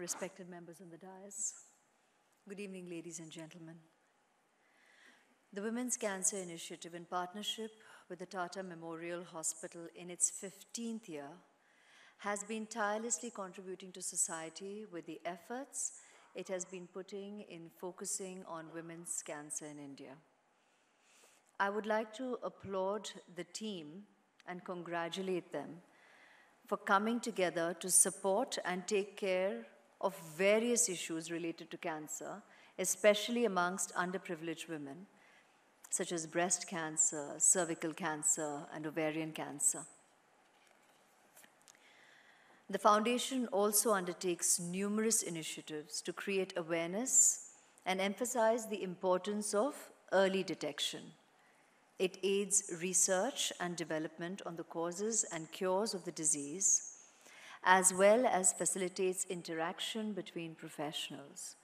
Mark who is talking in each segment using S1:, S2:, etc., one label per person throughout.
S1: respected members on the dais. Good evening, ladies and gentlemen. The Women's Cancer Initiative, in partnership with the Tata Memorial Hospital in its 15th year, has been tirelessly contributing to society with the efforts it has been putting in focusing on women's cancer in India. I would like to applaud the team and congratulate them for coming together to support and take care of various issues related to cancer, especially amongst underprivileged women, such as breast cancer, cervical cancer, and ovarian cancer. The foundation also undertakes numerous initiatives to create awareness and emphasize the importance of early detection. It aids research and development on the causes and cures of the disease, as well as facilitates interaction between professionals.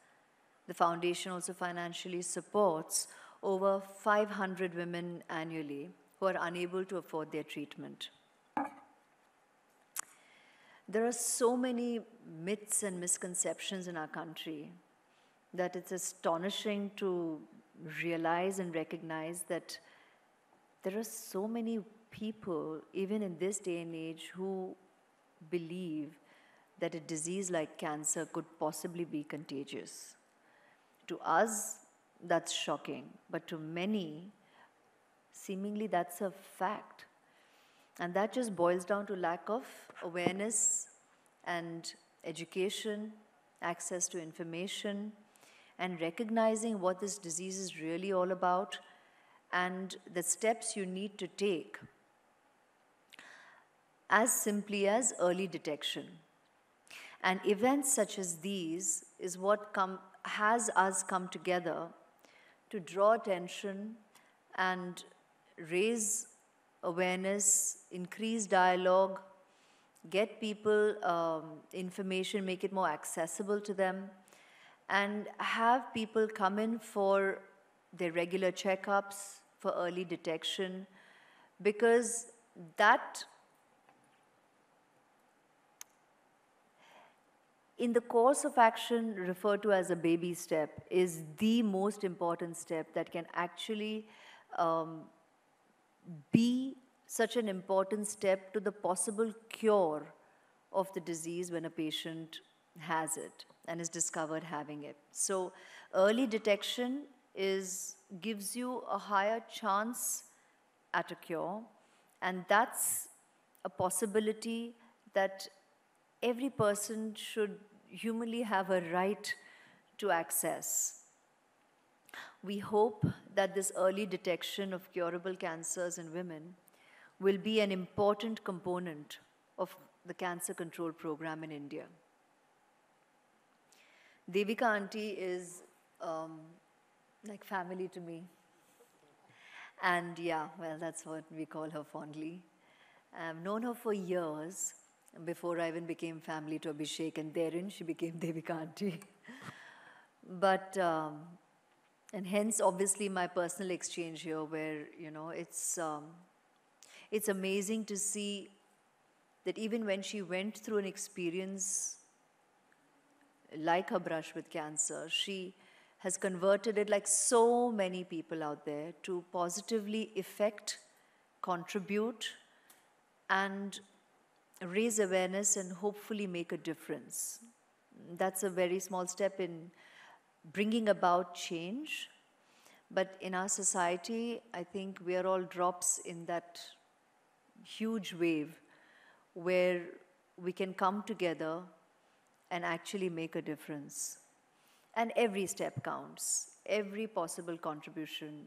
S1: The foundation also financially supports over 500 women annually who are unable to afford their treatment. There are so many myths and misconceptions in our country that it's astonishing to realize and recognize that there are so many people, even in this day and age, who believe that a disease like cancer could possibly be contagious. To us, that's shocking, but to many, seemingly that's a fact. And that just boils down to lack of awareness and education, access to information, and recognizing what this disease is really all about and the steps you need to take, as simply as early detection. And events such as these is what has us come together to draw attention and raise awareness, increase dialogue, get people information, make it more accessible to them, and have people come in for their regular checkups, for early detection, because that, in the course of action referred to as a baby step, is the most important step that can actually be such an important step to the possible cure of the disease when a patient has it and is discovered having it. So early detection gives you a higher chance at a cure, and that's a possibility that every person should humanly have a right to access. We hope that this early detection of curable cancers in women will be an important component of the cancer control program in India. Devika auntie is like family to me. And yeah, well, that's what we call her fondly. I've known her for years before I even became family to Abhishek, and therein she became Devika auntie. But and hence, obviously, my personal exchange here, where it's amazing to see that even when she went through an experience like her brush with cancer, she has converted it, like so many people out there, to positively affect, contribute, and raise awareness and hopefully make a difference. That's a very small step in bringing about change. But in our society, I think we are all drops in that huge wave where we can come together and actually make a difference. And every step counts. Every possible contribution,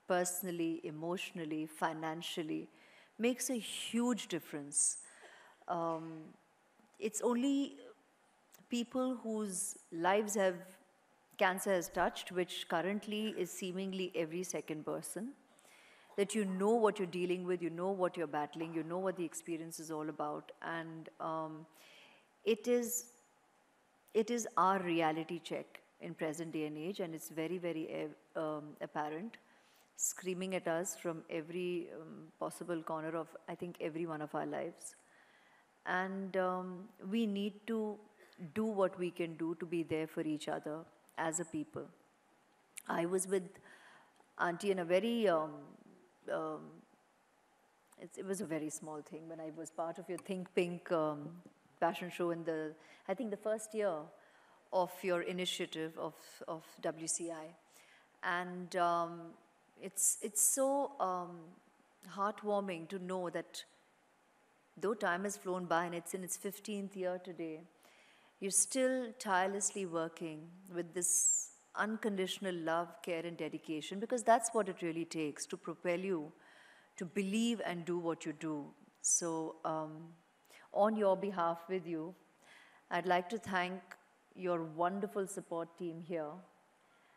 S1: personally, emotionally, financially, makes a huge difference. It's only people whose lives cancer has touched, which currently is seemingly every second person, that you know what you're dealing with, you know what you're battling, you know what the experience is all about. And it is our reality check in present day and age, and it's very, very apparent, screaming at us from every possible corner of, I think, every one of our lives. And we need to do what we can do to be there for each other as a people. I was with Auntie in a very, it was a very small thing when I was part of your Think Pink fashion show in the, I think the first year of your initiative of WCI. And it's so heartwarming to know that though time has flown by and it's in its 15th year today, you're still tirelessly working with this unconditional love, care, and dedication, because that's what it really takes to propel you to believe and do what you do. So on your behalf with you, I'd like to thank your wonderful support team here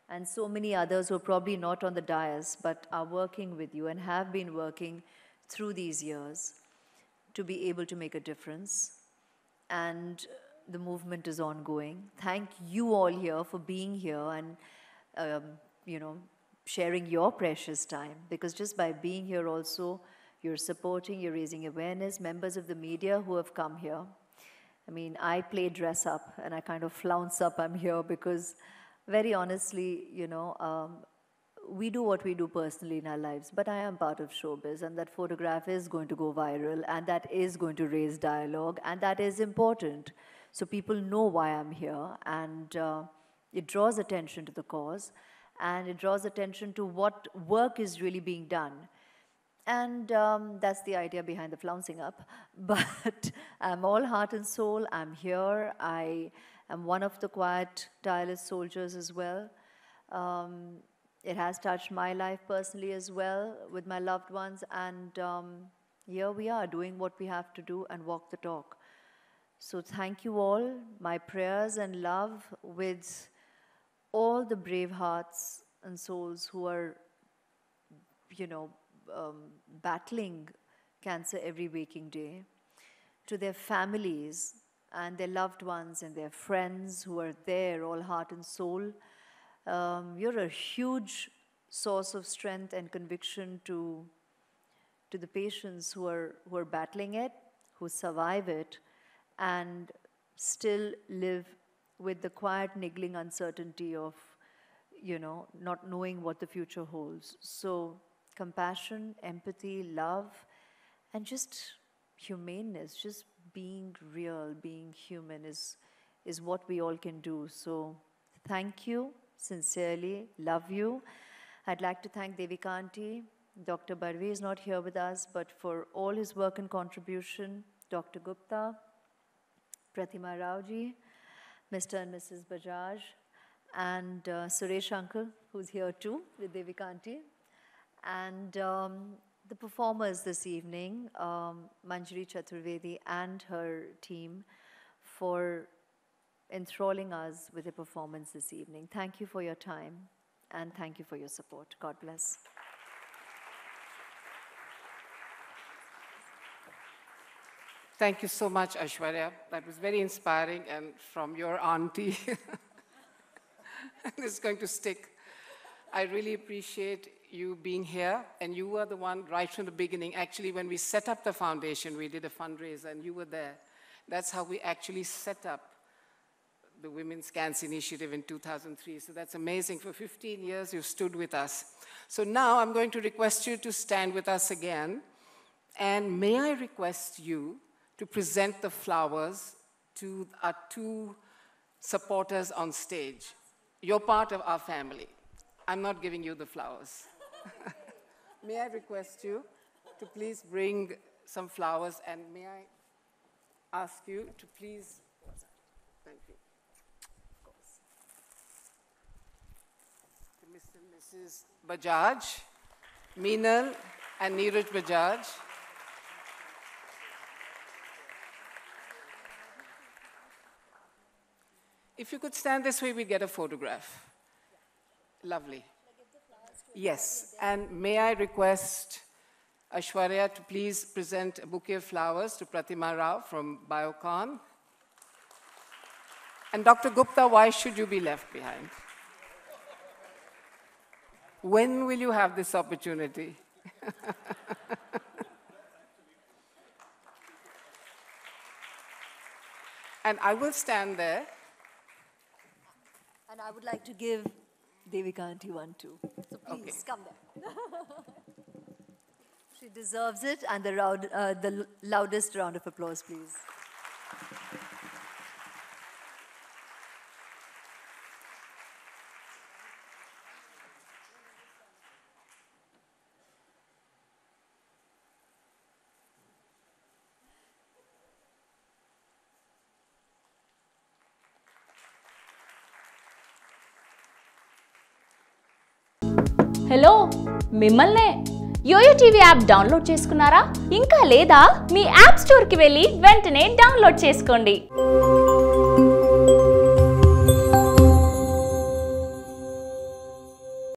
S1: and so many others who are probably not on the dais but are working with you and have been working through these years to be able to make a difference. And the movement is ongoing. Thank you all here for being here and, you know, sharing your precious time, because just by being here also, you're supporting, you're raising awareness. Members of the media who have come here. I mean, I play dress up and I kind of flounce up I'm here because very honestly, you know, we do what we do personally in our lives, but I am part of showbiz, and that photograph is going to go viral, and that is going to raise dialogue, and that is important. So people know why I'm here, and it draws attention to the cause, and it draws attention to what work is really being done. And that's the idea behind the flouncing up. But I'm all heart and soul. I'm here. I am one of the quiet, tireless soldiers as well. It has touched my life personally as well with my loved ones. And here we are doing what we have to do and walk the talk. So thank you all. My prayers and love with all the brave hearts and souls who are, you know, battling cancer every waking day, to their families and their loved ones and their friends who are there, all heart and soul. You're a huge source of strength and conviction to the patients who are battling it, who survive it, and still live with the quiet, niggling uncertainty of, you know, not knowing what the future holds. So compassion, empathy, love, and just humaneness, just being real, being human is what we all can do. So thank you, sincerely, love you. I'd like to thank Devika Aunty. Dr. Barve is not here with us, but for all his work and contribution, Dr. Gupta, Pratima Raoji, Mr. and Mrs. Bajaj, and Suresh Uncle, who's here too, with Devika Aunty. And the performers this evening, Manjari Chaturvedi and her team, for enthralling us with a performance this evening. Thank you for your time, and thank you for your support. God bless.
S2: Thank you so much, Aishwarya. That was very inspiring, and from your auntie. It's going to stick. I really appreciate you being here, and you were the one right from the beginning. Actually, when we set up the foundation, we did a fundraiser, and you were there. That's how we actually set up the Women's Cancer Initiative in 2003. So that's amazing. For 15 years, you've stood with us. So now I'm going to request you to stand with us again. And may I request you to present the flowers to our two supporters on stage. You're part of our family. I'm not giving you the flowers. May I request you to please bring some flowers, and may I ask you to please, thank you, of course, to Mr. and Mrs. Bajaj, Meenal and Neeraj Bajaj. If you could stand this way, we'd get a photograph. Lovely. Yes, and may I request Aishwarya to please present a bouquet of flowers to Pratima Rao from Biocon. And Dr. Gupta, why should you be left behind? When will you have this opportunity? And I will stand there.
S1: And I would like to give Devika auntie one too. So please, come there. She deserves it, and the loudest round of applause, please.
S3: Hello మిమ్మల్నే yo-yo TV app download చేసుకున్నారా? ఇంకా లేదా? మీ app స్టోర్కి వెళ్ళి వెంటనే download చేసుకోండి.